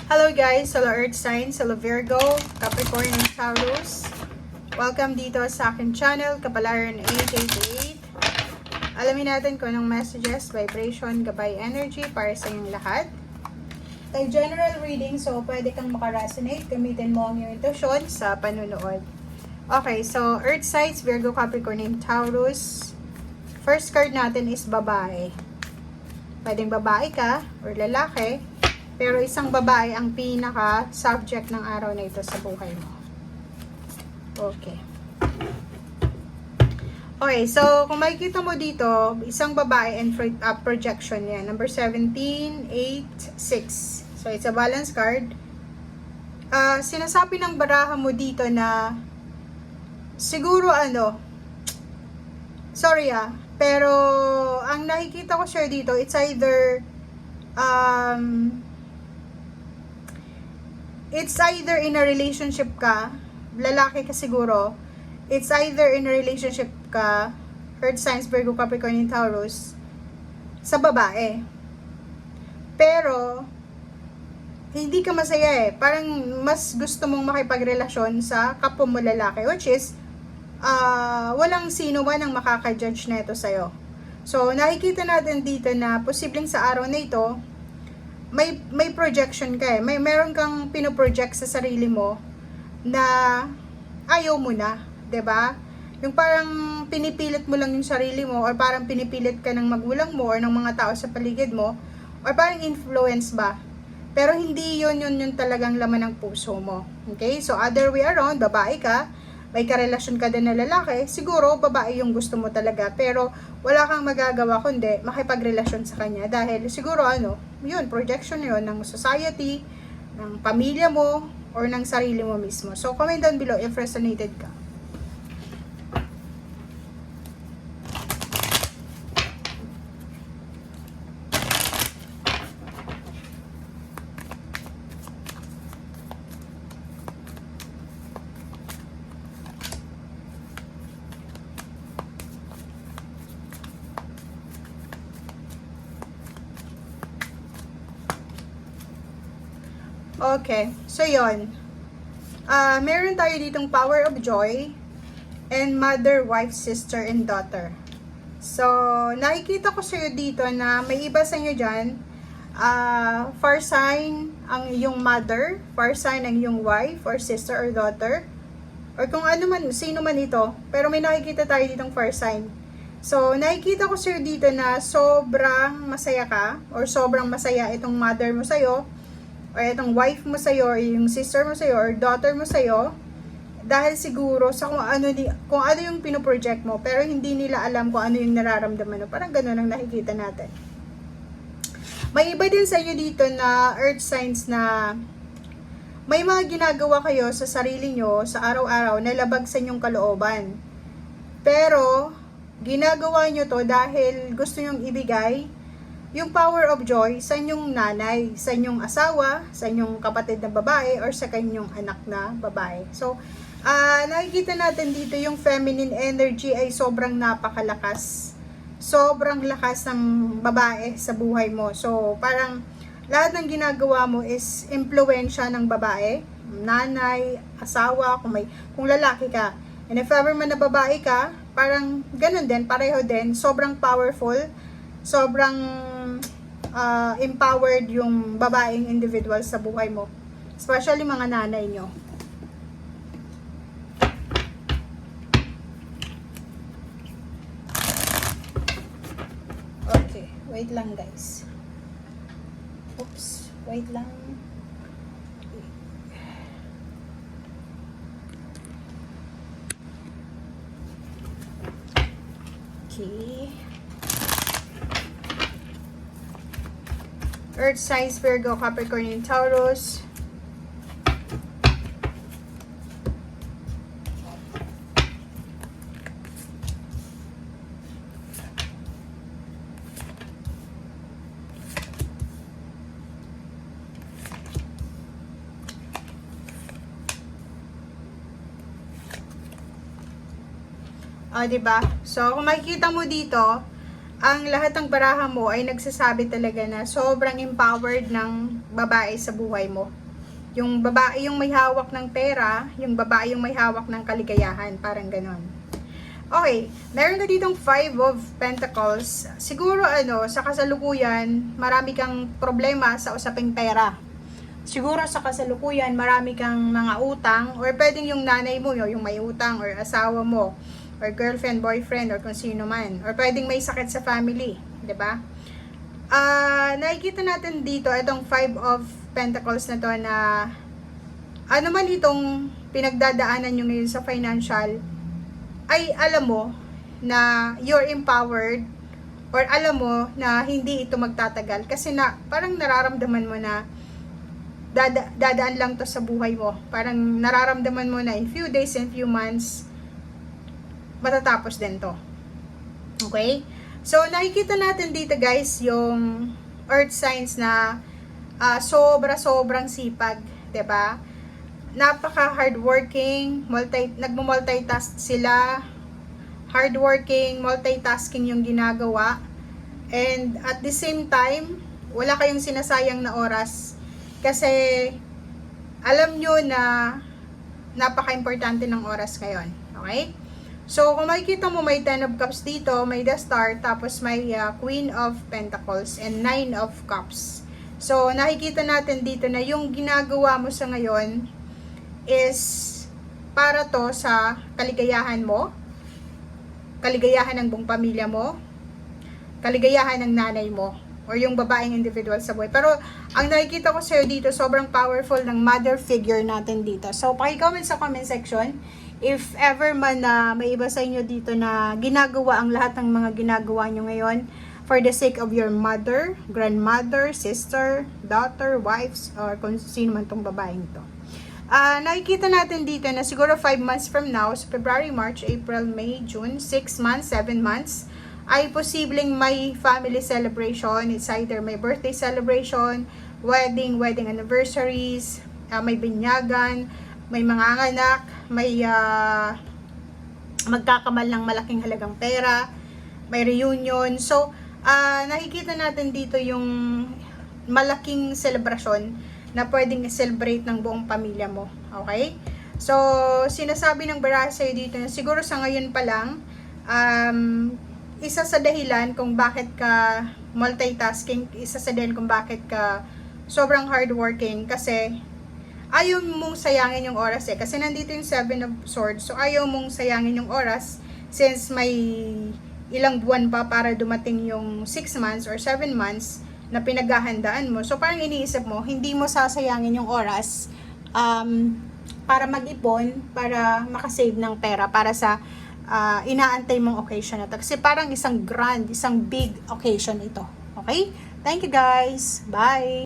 Hello guys, hello Earth Signs, hello Virgo, Capricorn and Taurus. Welcome dito sa akin channel, Kapalaran 888. Alamin natin kung anong messages, vibration, gabay energy para sa inyong lahat. Kay general reading, so pwede kang makaresonate, gamitin mo ang iyong intuition sa panunood. Okay, so Earth Signs, Virgo, Capricorn and Taurus. First card natin is babae. Pwedeng babae ka or lalaki. Pero isang babae ang pinaka-subject ng araw na ito sa buhay mo. Okay. Okay, so kung makikita mo dito, isang babae and projection yan. Number 17, 8, 6. So it's a balance card. Sinasabi ng baraha mo dito na siguro pero ang nakikita ko siya dito, it's either in a relationship ka, lalaki ka siguro, it's either in a relationship ka, Earth Signs, Virgo, Capricorn, and Taurus, sa babae. Pero, hindi ka masaya parang mas gusto mong makipagrelasyon sa kapwa mo lalaki, which is, walang sino man ang makaka-judge na ito sa'yo. So, nakikita natin dito na posibleng sa araw na ito, may projection ka meron kang pinoproject sa sarili mo na ayaw mo na, 'di ba? Yung parang pinipilit mo lang yung sarili mo or parang pinipilit ka ng magulang mo or ng mga tao sa paligid mo or parang influence ba. Pero hindi yun talagang laman ng puso mo. Okay? So other way around, babae ka, may karelasyon ka din na lalaki, siguro babae yung gusto mo talaga, pero wala kang magagawa kundi makipagrelasyon sa kanya dahil siguro yun, projection yun ng society, ng pamilya mo, or ng sarili mo mismo. So comment down below if resonated ka. Okay, so yun. Meron tayo ditong power of joy and mother, wife, sister, and daughter. So, nakikita ko sa'yo dito na may iba sa inyo dyan. Fire sign ang iyong mother, fire sign ang iyong wife, or sister, or daughter. Or kung ano man, sino man ito. Pero may nakikita tayo ditong fire sign. So, nakikita ko sa'yo dito na sobrang masaya ka, or sobrang masaya itong mother mo sa'yo, or itong wife mo sa'yo, or yung sister mo sa'yo, or daughter mo sa'yo, dahil siguro sa kung ano yung pinoproject mo, pero hindi nila alam kung ano yung nararamdaman mo. Parang ganun ang nakikita natin. May iba din sa inyo dito na Earth Signs na may mga ginagawa kayo sa sarili nyo sa araw-araw na labag sa inyong kalooban. Pero, ginagawa nyo to dahil gusto nyong ibigay yung power of joy sa inyong nanay, sa inyong asawa, sa inyong kapatid na babae, or sa kanyang anak na babae. So, nakikita natin dito yung feminine energy ay sobrang napakalakas. Sobrang lakas ng babae sa buhay mo. So, parang lahat ng ginagawa mo is impluwensya ng babae, nanay, asawa, kung lalaki ka. And if ever man na babae ka, parang ganun din, pareho din, sobrang powerful, sobrang empowered yung babaeng individual sa buhay mo. Especially mga nanay nyo. Okay, wait lang guys. Oops, wait lang. Okay. Earth Signs, Virgo, Capricorn, and Taurus. Diba? So, kung makikita mo dito, ang lahat ng baraha mo ay nagsasabi talaga na sobrang empowered ng babae sa buhay mo. Yung babae yung may hawak ng pera, yung babae yung may hawak ng kaligayahan, parang ganon. Okay, meron ka ditong 5 of Pentacles. Siguro sa kasalukuyan, marami kang problema sa usaping pera. Siguro sa kasalukuyan, marami kang mga utang, or pwedeng yung nanay mo, yung may utang, or asawa mo, or girlfriend, boyfriend, or kung sino man. Or pwedeng may sakit sa family, 'di ba? Nakikita natin dito, itong 5 of Pentacles na to, na ano man itong pinagdadaanan nyo ngayon sa financial, ay alam mo na you're empowered, or alam mo na hindi ito magtatagal. Kasi parang nararamdaman mo na dadaan lang to sa buhay mo. Parang nararamdaman mo na in few days, in few months, matatapos din to. Okay? So, nakikita natin dito guys, yung earth signs na sobrang sipag, 'di ba? Napaka hardworking, nagmo-multitask sila. Hardworking, multitasking yung ginagawa. And at the same time, wala kayong sinasayang na oras kasi alam nyo na napaka-importante ng oras ngayon. Okay? So, kung makikita mo, may 10 of Cups dito, may the Star, tapos may Queen of Pentacles and 9 of Cups. So, nakikita natin dito na yung ginagawa mo sa ngayon is para to sa kaligayahan mo, kaligayahan ng buong pamilya mo, kaligayahan ng nanay mo, or yung babaeng individual sa buhay. Pero, ang nakikita ko sa'yo dito, sobrang powerful ng mother figure natin dito. So, paki-comment sa comment section if ever man na may iba sa inyo dito na ginagawa ang lahat ng mga ginagawa nyo ngayon for the sake of your mother, grandmother, sister, daughter, wives, or kung sino man tong babaeng to. Nakikita natin dito na siguro 5 months from now, so February, March, April, May, June, 6 months, 7 months, ay posibleng may family celebration. It's either may birthday celebration, wedding anniversaries, may binyagan, may mga anak, may magkakamal ng malaking halagang pera, may reunion. So, nakikita natin dito yung malaking selebrasyon na pwedeng i-celebrate ng buong pamilya mo. Okay? So, sinasabi ng baraha sa'yo dito na siguro sa ngayon pa lang, isa sa dahilan kung bakit ka multitasking, isa sa dahilan kung bakit ka sobrang hardworking, kasi ayaw mong sayangin yung oras kasi nandito yung 7 of Swords. So, ayaw mong sayangin yung oras since may ilang buwan pa para dumating yung 6 months or 7 months na pinaghahandaan mo. So, parang iniisip mo, hindi mo sasayangin yung oras para mag-ipon, para makasave ng pera, para sa inaantay mong occasion na to. Kasi parang isang big occasion ito. Okay? Thank you guys. Bye!